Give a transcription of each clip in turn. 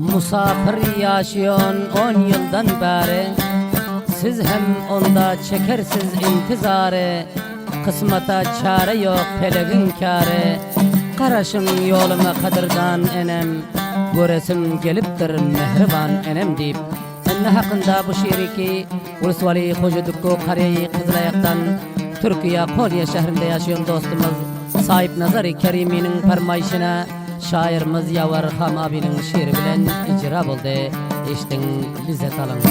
Musafir yaşayan 10 yıldan beri, siz hem onda çekersiz intizarı. Kısmata çare yok pelegin kârı. Karaşın yoluma kadırdan enem, göresim geliptir mehriban enem deyip enne hakkında bu şiiriki Ulus Vali Hoca Dukku Kariye Kızılayak'tan Türkiye Kolye şehrinde yaşayan dostumuz Sahip Nazari Kerimi'nin farmayışına şairimiz Yavar Ham abinin şiiri bilen icra oldu. İşten lizzet alın.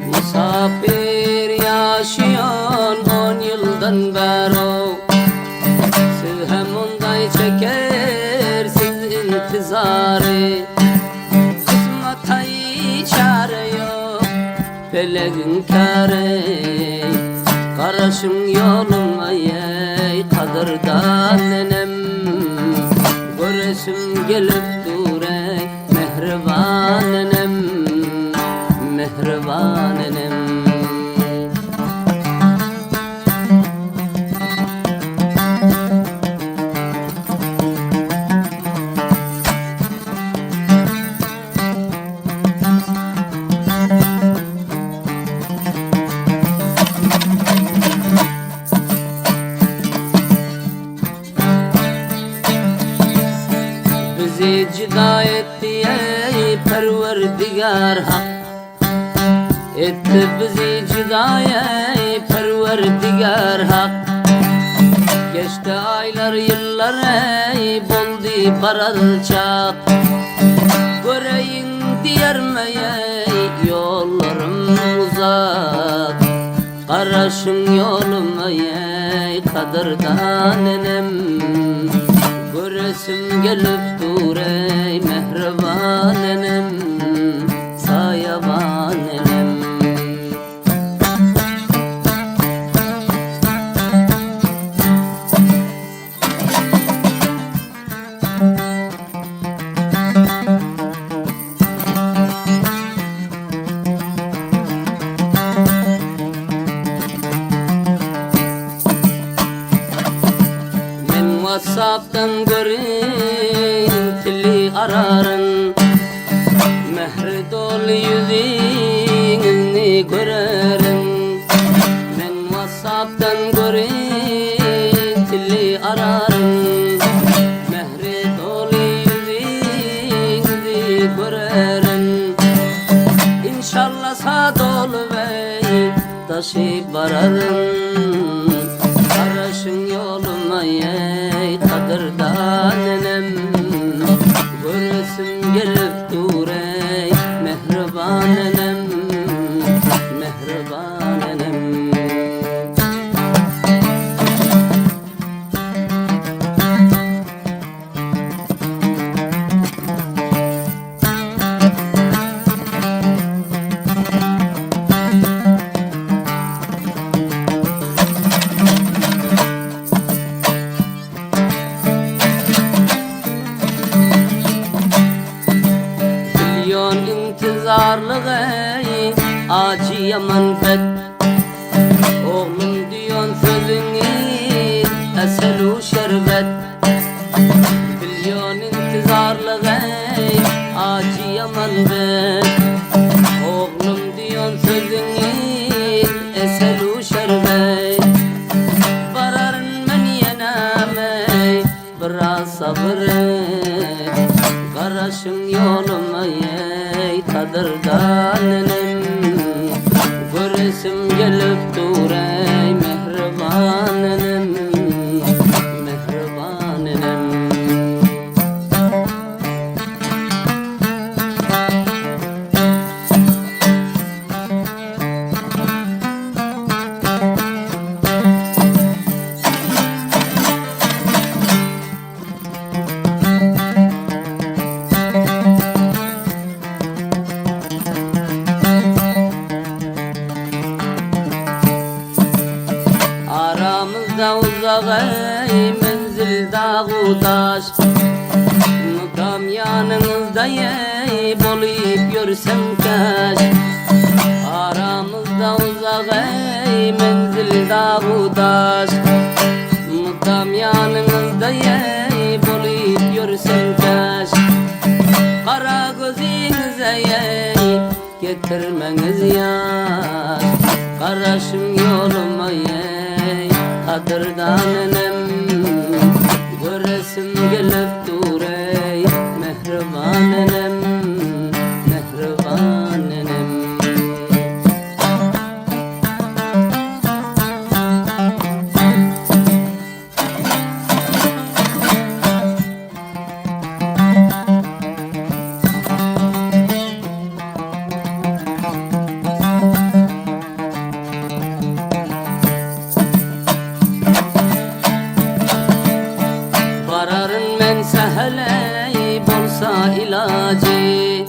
Musafir yaşayan 10 yıldan beri, siz hem onday çekersiz intizarı. Kısmata çare yok pelegin kârı. Karaşım yoluma ey kadırdan enem, göresim gelip dure mehriban enem, mehriban enem. Bizi cida etti ey Perverdigar Hak, etti bizi cida ey Perverdigar Hak. Geçti aylar yıllar ey boldi baralçak, göreyin diyerme ey yollarım uzak. Karaşın yoluma ey kadırdan enem, göresim gelip durey mehriban enem, sayaban enem. WhatsApp'tan görüntülü ararın, mehri dolu yüzünü görerim. Ben WhatsApp'tan görüntülü ararım, mehri dolu yüzünü görerim. İnşallah sağ dolu bey taşıp vararım. Karaşın yoluma ey kadırdan enem, göresim gelip durey mehriban enem, mehriban enem. İntizarlık ey acıya manfet, oğlum diyon sözünü eselu şerbet. Milyon intizarlık ey acıya manfet, oğlum diyon sözünü eselu şerbet. Vararın men yenem ey biraz sabır et, karaşın yoluma ey kadırdan enem, göresim gelip durey mehriban enem, mehriban enem. Aramızda uzak ey menzil dağ taş, mutam yanınızda ey bolayıp görsem kaş. Aramızda uzak ey menzil dağ taş, mutam yanınızda ey bolayıp getirmeniz yar. Qaraşın yoluma ey kadırdan enem, göresim gelip dur ey mehriban enem, mehriban enem. Vararın men seheley bolsa ilacı,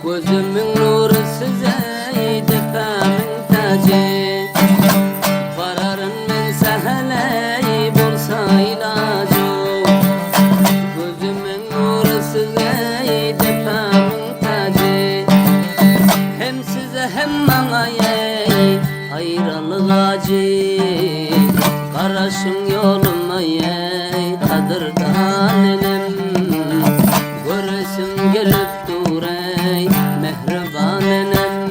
gözümün nuru size tepemin tacı. Vararın men seheley bolsa ilacı, gözümün nuru size tepemin tacı. Hem size hem bana ey ayrılık acı, Qaraşın yoluma ey kadırdan enem, göresim gelip dur ey mehriban enem,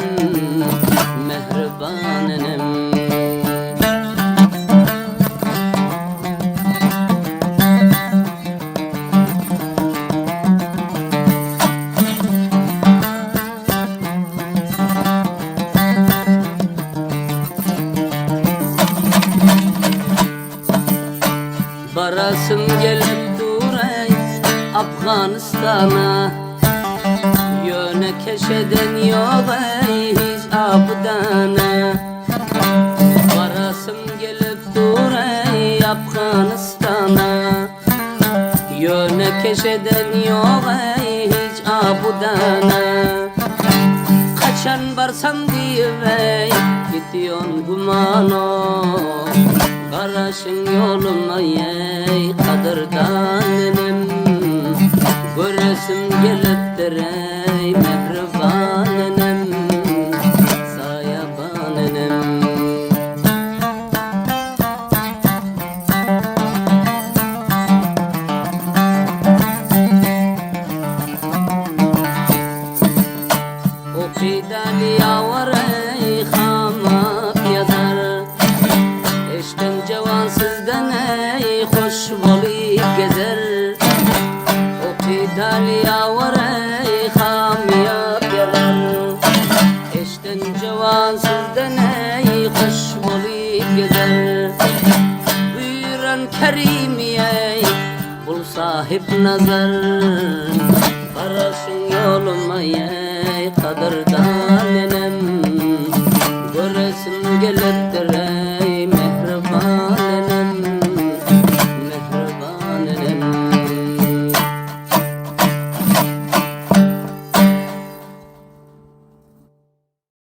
mehriban enem. Barasım gelip dur ey Afganistan'a, yöne keşeden yok ey hiç abdana. Barasım gelip dur ey Afganistan'a, yöne keşeden yok ey hiç abdana. Kaçan barsan diye gidiyorsun gumano, Qaraşın yoluma ey kadırdan enem, göresim gelipdir ey mehriban enem, sayaban enem. Okidali yavar ey hamak yadar, eşten cevan sizden ey hoş boli gezer. Okidali yavar ey hamiyap yalar, eşten cevan sizden ey hoş boli gezer. Buyuran Kerimiye bul sahip nazar, Qaraşın yoluma ey kadırdan